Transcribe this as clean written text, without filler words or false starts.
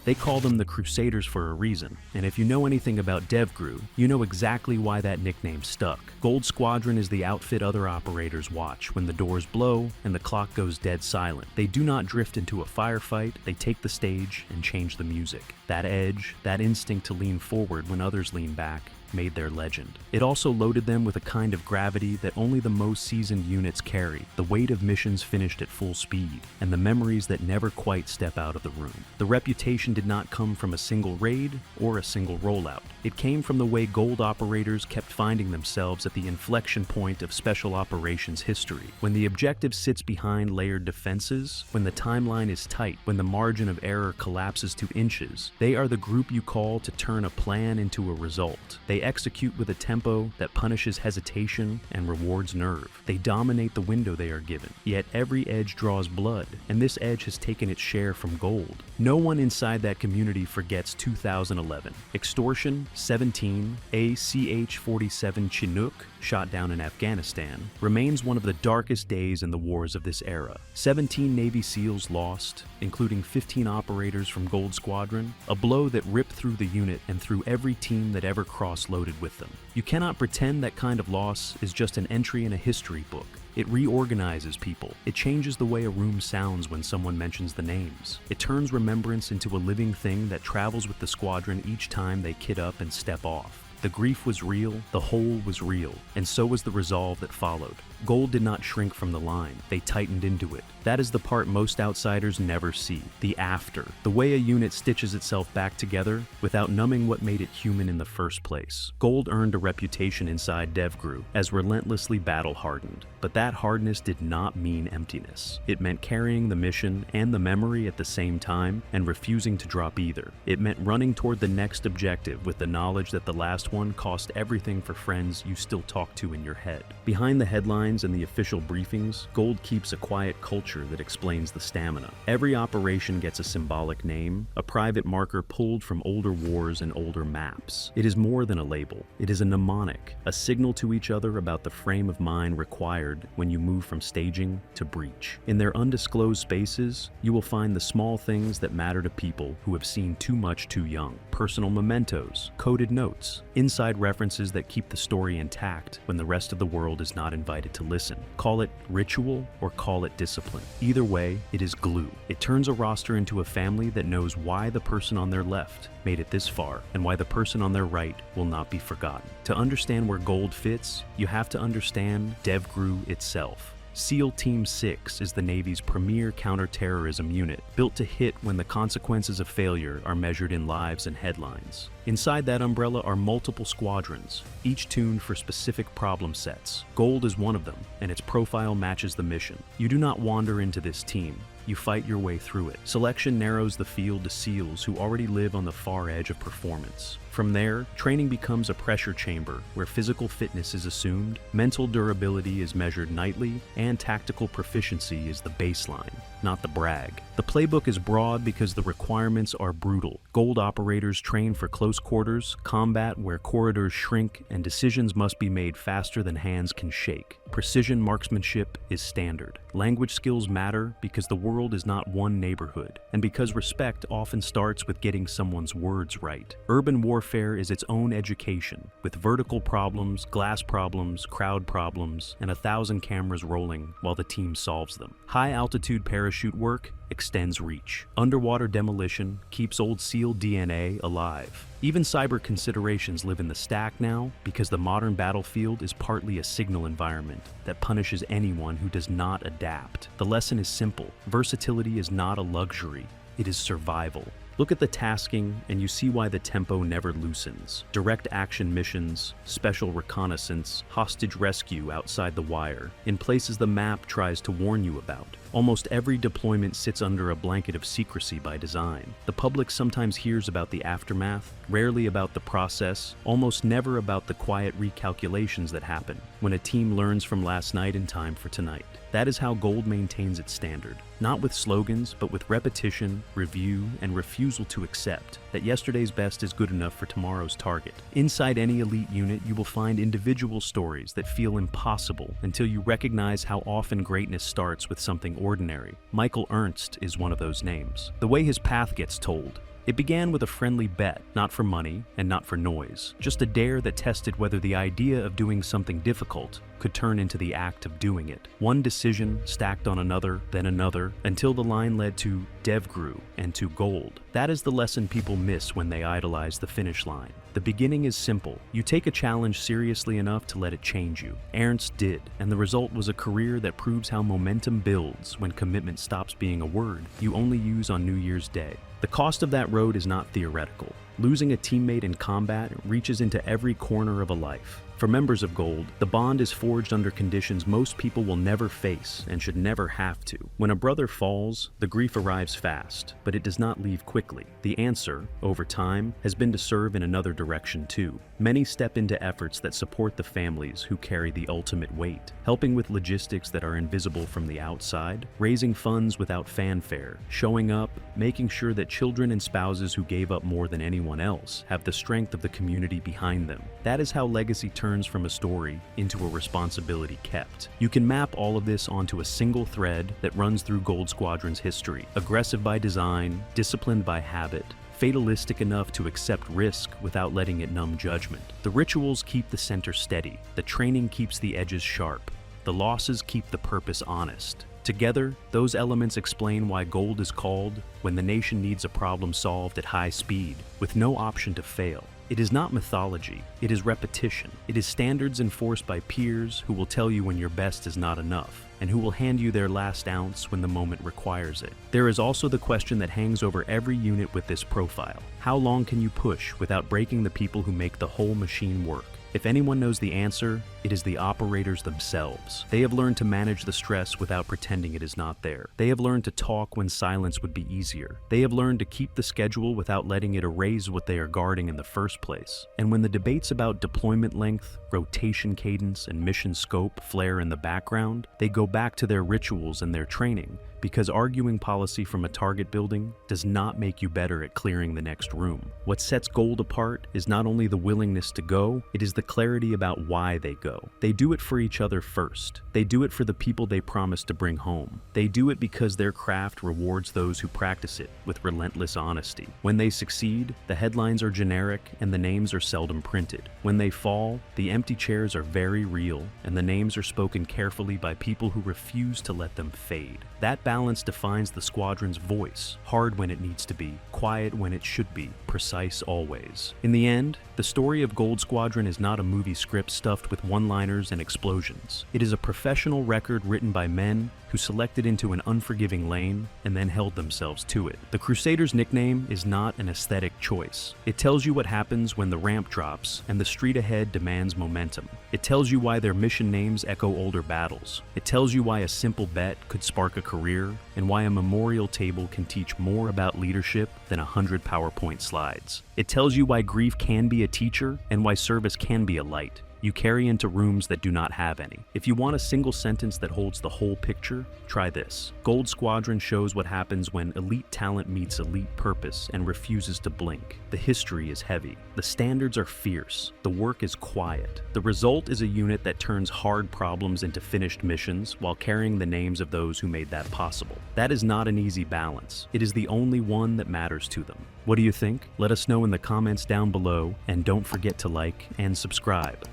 They call them the Crusaders for a reason, and if you know anything about DEVGRU, you know exactly why that nickname stuck. Gold Squadron is the outfit other operators watch when the doors blow and the clock goes dead silent. They do not drift into a firefight, they take the stage and change the music. That edge, that instinct to lean forward when others lean back, made their legend. It also loaded them with a kind of gravity that only the most seasoned units carry, the weight of missions finished at full speed, and the memories that never quite step out of the room. The reputation did not come from a single raid or a single rollout. It came from the way Gold operators kept finding themselves at the inflection point of special operations history. When the objective sits behind layered defenses, when the timeline is tight, when the margin of error collapses to inches, they are the group you call to turn a plan into a result. They execute with a tempo that punishes hesitation and rewards nerve. They dominate the window they are given. Yet every edge draws blood, and this edge has taken its share from Gold. No one inside that community forgets 2011. Extortion, 17, a CH-47 Chinook, shot down in Afghanistan, remains one of the darkest days in the wars of this era. 17 Navy SEALs lost, including 15 operators from Gold Squadron, a blow that ripped through the unit and through every team that ever cross-loaded with them. You cannot pretend that kind of loss is just an entry in a history book. It reorganizes people. It changes the way a room sounds when someone mentions the names. It turns remembrance into a living thing that travels with the squadron each time they kit up and step off. The grief was real, the hole was real, and so was the resolve that followed. Gold did not shrink from the line, they tightened into it. That is the part most outsiders never see, the after, the way a unit stitches itself back together without numbing what made it human in the first place. Gold earned a reputation inside DEVGRU as relentlessly battle-hardened, but that hardness did not mean emptiness. It meant carrying the mission and the memory at the same time and refusing to drop either. It meant running toward the next objective with the knowledge that the last one cost everything for friends you still talk to in your head. Behind the headlines and the official briefings, Gold keeps a quiet culture that explains the stamina. Every operation gets a symbolic name, a private marker pulled from older wars and older maps. It is more than a label. It is a mnemonic, a signal to each other about the frame of mind required when you move from staging to breach. In their undisclosed spaces, you will find the small things that matter to people who have seen too much too young. Personal mementos, coded notes, inside references that keep the story intact when the rest of the world is not invited to listen. Call it ritual or call it discipline. Either way, it is glue. It turns a roster into a family that knows why the person on their left made it this far and why the person on their right will not be forgotten. To understand where Gold fits, you have to understand DEVGRU itself. SEAL Team 6 is the Navy's premier counter-terrorism unit, built to hit when the consequences of failure are measured in lives and headlines. Inside that umbrella are multiple squadrons, each tuned for specific problem sets. Gold is one of them, and its profile matches the mission. You do not wander into this team. You fight your way through it. Selection narrows the field to SEALs who already live on the far edge of performance. From there, training becomes a pressure chamber where physical fitness is assumed, mental durability is measured nightly, and tactical proficiency is the baseline, not the brag. The playbook is broad because the requirements are brutal. Gold operators train for close quarters, combat where corridors shrink, and decisions must be made faster than hands can shake. Precision marksmanship is standard. Language skills matter because the world is not one neighborhood, and because respect often starts with getting someone's words right. Urban warfare is its own education, with vertical problems, glass problems, crowd problems, and 1,000 cameras rolling while the team solves them. High-altitude parachute work extends reach. Underwater demolition keeps old SEAL DNA alive. Even cyber considerations live in the stack now because the modern battlefield is partly a signal environment that punishes anyone who does not adapt. The lesson is simple. Versatility is not a luxury, it is survival. Look at the tasking and you see why the tempo never loosens. Direct action missions, special reconnaissance, hostage rescue outside the wire, in places the map tries to warn you about. Almost every deployment sits under a blanket of secrecy by design. The public sometimes hears about the aftermath, rarely about the process, almost never about the quiet recalculations that happen when a team learns from last night in time for tonight. That is how Gold maintains its standard. Not with slogans, but with repetition, review, and refusal to accept that yesterday's best is good enough for tomorrow's target. Inside any elite unit, you will find individual stories that feel impossible until you recognize how often greatness starts with something ordinary. Michael Ernst is one of those names. The way his path gets told, It began with a friendly bet, not for money and not for noise, just a dare that tested whether the idea of doing something difficult could turn into the act of doing it. One decision stacked on another, then another, until the line led to DEVGRU and to gold. That is the lesson people miss when they idolize the finish line. The beginning is simple. You take a challenge seriously enough to let it change you. Ernst did, and the result was a career that proves how momentum builds when commitment stops being a word you only use on New Year's Day. The cost of that road is not theoretical. Losing a teammate in combat reaches into every corner of a life. For members of Gold, the bond is forged under conditions most people will never face and should never have to. When a brother falls, the grief arrives fast, but it does not leave quickly. The answer, over time, has been to serve in another direction too. Many step into efforts that support the families who carry the ultimate weight, helping with logistics that are invisible from the outside, raising funds without fanfare, showing up, making sure that children and spouses who gave up more than anyone else have the strength of the community behind them. That is how legacy turns from a story into a responsibility kept. You can map all of this onto a single thread that runs through Gold Squadron's history. Aggressive by design, disciplined by habit, fatalistic enough to accept risk without letting it numb judgment. The rituals keep the center steady, the training keeps the edges sharp, the losses keep the purpose honest. Together, those elements explain why Gold is called when the nation needs a problem solved at high speed, with no option to fail. It is not mythology, it is repetition. It is standards enforced by peers who will tell you when your best is not enough, and who will hand you their last ounce when the moment requires it. There is also the question that hangs over every unit with this profile. How long can you push without breaking the people who make the whole machine work? If anyone knows the answer, it is the operators themselves. They have learned to manage the stress without pretending it is not there. They have learned to talk when silence would be easier. They have learned to keep the schedule without letting it erase what they are guarding in the first place. And when the debates about deployment length, rotation cadence, and mission scope flare in the background, they go back to their rituals and their training, because arguing policy from a target building does not make you better at clearing the next room. What sets Gold apart is not only the willingness to go, it is the clarity about why they go. They do it for each other first. They do it for the people they promise to bring home. They do it because their craft rewards those who practice it with relentless honesty. When they succeed, the headlines are generic and the names are seldom printed. When they fall, the empty chairs are very real and the names are spoken carefully by people who refuse to let them fade. That balance defines the squadron's voice, hard when it needs to be, quiet when it should be, precise always. In the end, the story of Gold Squadron is not a movie script stuffed with one-liners and explosions. It is a professional record written by men who selected into an unforgiving lane and then held themselves to it. The Crusaders' nickname is not an aesthetic choice. It tells you what happens when the ramp drops and the street ahead demands momentum. It tells you why their mission names echo older battles. It tells you why a simple bet could spark a career and why a memorial table can teach more about leadership than 100 PowerPoint slides. It tells you why grief can be a teacher and why service can be a light you carry into rooms that do not have any. If you want a single sentence that holds the whole picture, try this. Gold Squadron shows what happens when elite talent meets elite purpose and refuses to blink. The history is heavy. The standards are fierce. The work is quiet. The result is a unit that turns hard problems into finished missions while carrying the names of those who made that possible. That is not an easy balance. It is the only one that matters to them. What do you think? Let us know in the comments down below, and don't forget to like and subscribe.